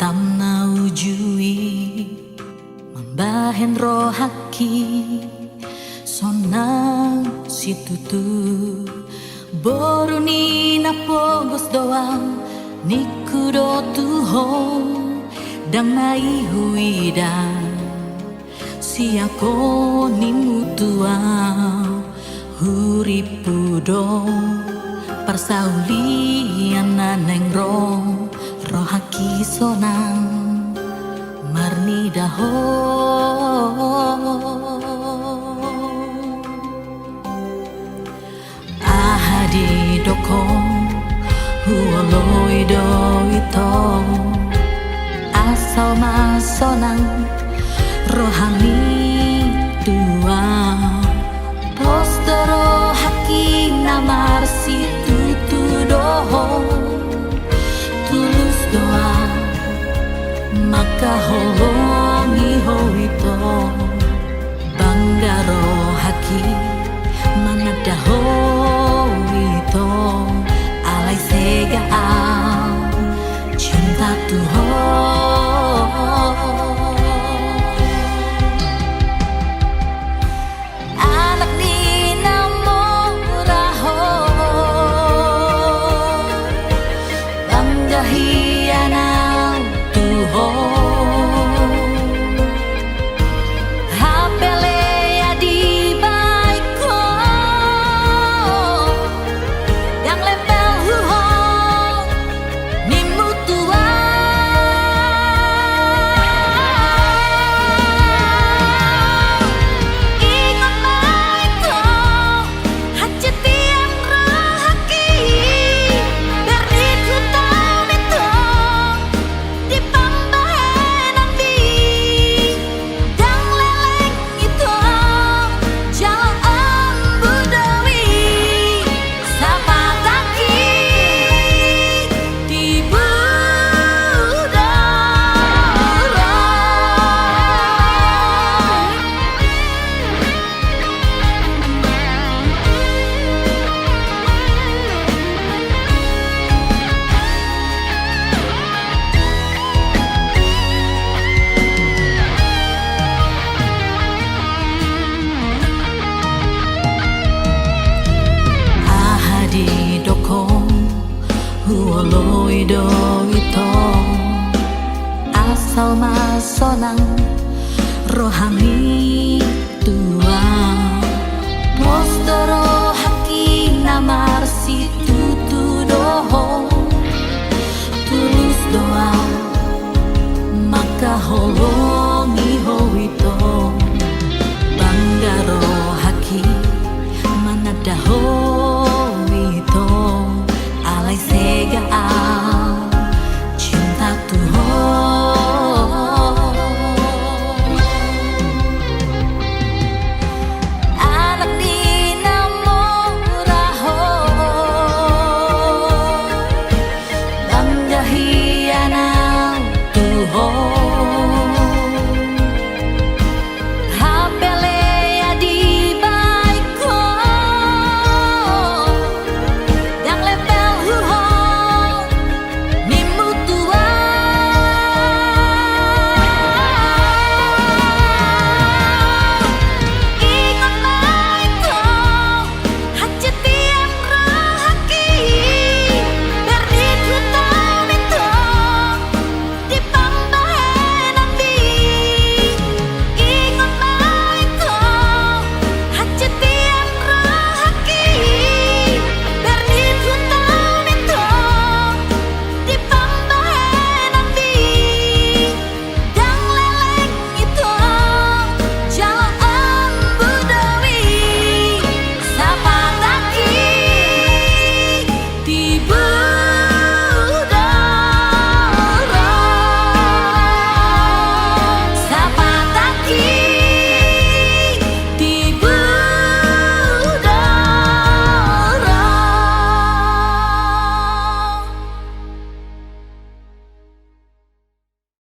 tamna ujui membahen rohaki sonang situtu boruni napogos doang nikudo tuho dang nai huida siako nimutua huripudo persaulian naneng rohaki sonang marnidaho ahadi doko huoloi doito asal masonang rohani tua postoro haki namar situ doho tulus doa maka holongi hoito bangga rohaki mangadaho itu alai sega cinta Tuhan anak ni namo raho bangga hiana Tuhan hapele ya di baiko yang lempel huho nimutua ingat baiko hajati yang rohaki berdit hutan itu di pambahenan di dang leleng itu jalan budawi sapa kaki di budara ahadi dokong huoloi doito asal masonang rohani